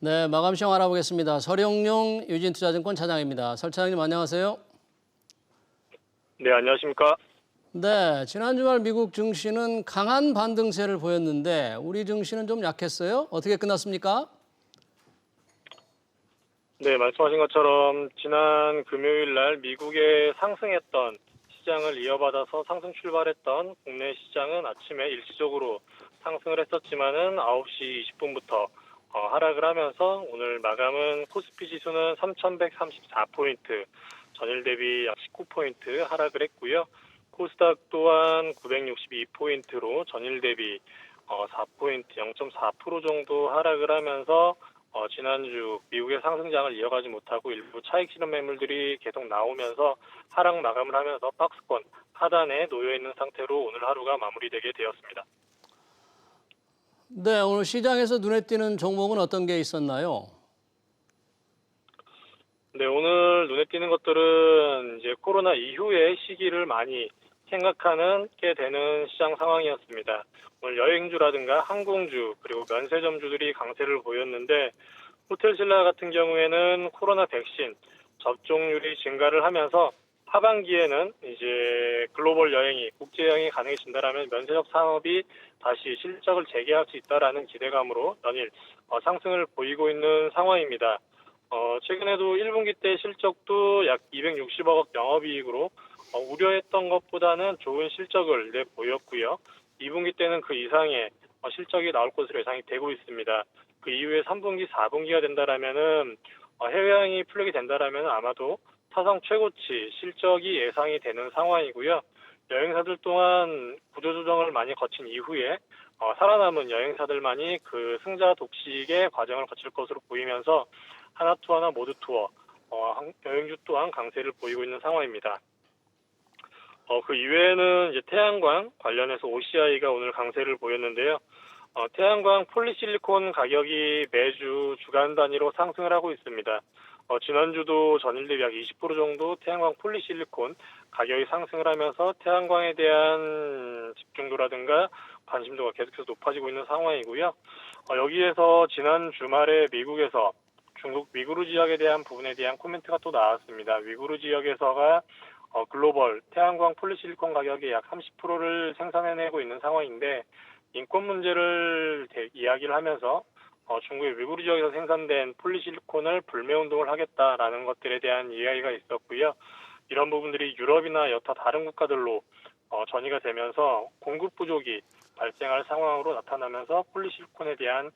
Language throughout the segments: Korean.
네, 마감 시황 알아보겠습니다. 설영룡 유진투자증권 차장입니다. 설 차장님 안녕하세요. 네, 안녕하십니까? 네, 지난 주말 미국 증시는 강한 반등세를 보였는데 우리 증시는 좀 약했어요. 어떻게 끝났습니까? 네, 말씀하신 것처럼 지난 금요일 날 미국에 상승했던 시장을 이어받아서 상승 출발했던 국내 시장은 아침에 일시적으로 상승을 했었지만은 9시 20분부터 하락을 하면서 오늘 마감은 코스피 지수는 3,134포인트, 전일 대비 약 19포인트 하락을 했고요. 코스닥 또한 962포인트로 전일 대비 4포인트, 0.4% 정도 하락을 하면서 지난주 미국의 상승장을 이어가지 못하고 일부 차익 실현 매물들이 계속 나오면서 하락 마감을 하면서 박스권 하단에 놓여 있는 상태로 오늘 하루가 마무리되게 되었습니다. 네, 오늘 시장에서 눈에 띄는 종목은 어떤 게 있었나요? 네, 오늘 눈에 띄는 것들은 이제 코로나 이후의 시기를 많이 생각하는 게 되는 시장 상황이었습니다. 오늘 여행주라든가 항공주 그리고 면세점주들이 강세를 보였는데 호텔신라 같은 경우에는 코로나 백신 접종률이 증가를 하면서 하반기에는 이제 글로벌 여행이 국제 여행이 가능해진다라면 면세점 산업이 다시 실적을 재개할 수 있다라는 기대감으로 연일 상승을 보이고 있는 상황입니다. 최근에도 1분기 때 실적도 약 260억 영업이익으로 우려했던 것보다는 좋은 실적을 내보였고요. 2분기 때는 그 이상의 실적이 나올 것으로 예상이 되고 있습니다. 그 이후에 3분기, 4분기가 된다라면은 해외여행이 풀리게 된다라면 아마도 사상 최고치 실적이 예상이 되는 상황이고요. 여행사들 또한 구조조정을 많이 거친 이후에 살아남은 여행사들만이 그 승자 독식의 과정을 거칠 것으로 보이면서 하나투어나 모두투어, 여행주 또한 강세를 보이고 있는 상황입니다. 그 이외에는 이제 태양광 관련해서 OCI가 오늘 강세를 보였는데요. 태양광 폴리실리콘 가격이 매주 주간 단위로 상승을 하고 있습니다. 지난주도 전일 대비 약 20% 정도 태양광 폴리실리콘 가격이 상승을 하면서 태양광에 대한 집중도라든가 관심도가 계속해서 높아지고 있는 상황이고요. 여기에서 지난 주말에 미국에서 중국 위구르 지역에 대한 부분에 대한 코멘트가 또 나왔습니다. 위구르 지역에서가 글로벌 태양광 폴리실리콘 가격의 약 30%를 생산해내고 있는 상황인데 인권 문제를 이야기를 하면서 중국의 위구르 지역에서 생산된 폴리실리콘을 불매 운동을 하겠다라는 것들에 대한 이야기가 있었고요. 이런 부분들이 유럽이나 여타 다른 국가들로 전이가 되면서 공급 부족이 발생할 상황으로 나타나면서 폴리실리콘에 대한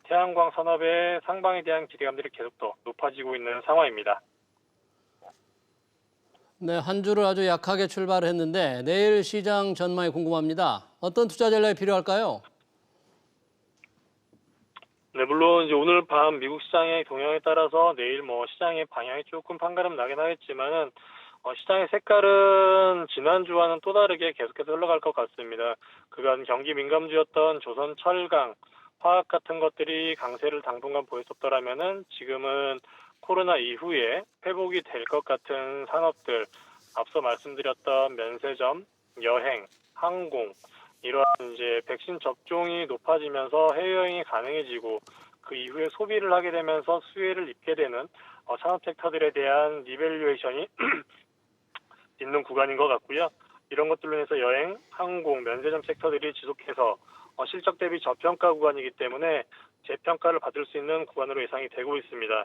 태양광 산업의 상방에 대한 기대감들이 계속 더 높아지고 있는 상황입니다. 네, 한 주를 아주 약하게 출발했는데 내일 시장 전망이 궁금합니다. 어떤 투자 전략이 필요할까요? 네, 물론 이제 오늘 밤 미국 시장의 동향에 따라서 내일 시장의 방향이 조금 판가름 나긴 하겠지만은 시장의 색깔은 지난주와는 또 다르게 계속해서 흘러갈 것 같습니다. 그간 경기 민감주였던 조선철강, 화학 같은 것들이 강세를 당분간 보였었더라면은 지금은 코로나 이후에 회복이 될 것 같은 산업들, 앞서 말씀드렸던 면세점, 여행, 항공, 이러한 이제 백신 접종이 높아지면서 해외여행이 가능해지고 그 이후에 소비를 하게 되면서 수혜를 입게 되는 산업 섹터들에 대한 리밸류에이션이 있는 구간인 것 같고요. 이런 것들로 인해서 여행, 항공, 면세점 섹터들이 지속해서 실적 대비 저평가 구간이기 때문에 재평가를 받을 수 있는 구간으로 예상이 되고 있습니다.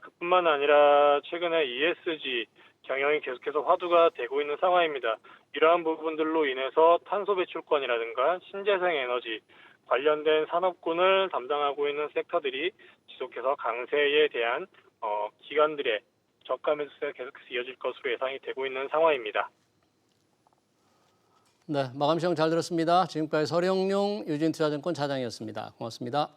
그뿐만 아니라 최근에 ESG 경영이 계속해서 화두가 되고 있는 상황입니다. 이러한 부분들로 인해서 탄소 배출권이라든가 신재생 에너지 관련된 산업군을 담당하고 있는 섹터들이 지속해서 강세에 대한 기관들의 저가 매수세가 계속해서 이어질 것으로 예상이 되고 있는 상황입니다. 네, 마감 시황 잘 들었습니다. 지금까지 설영룡 유진투자증권 차장이었습니다. 고맙습니다.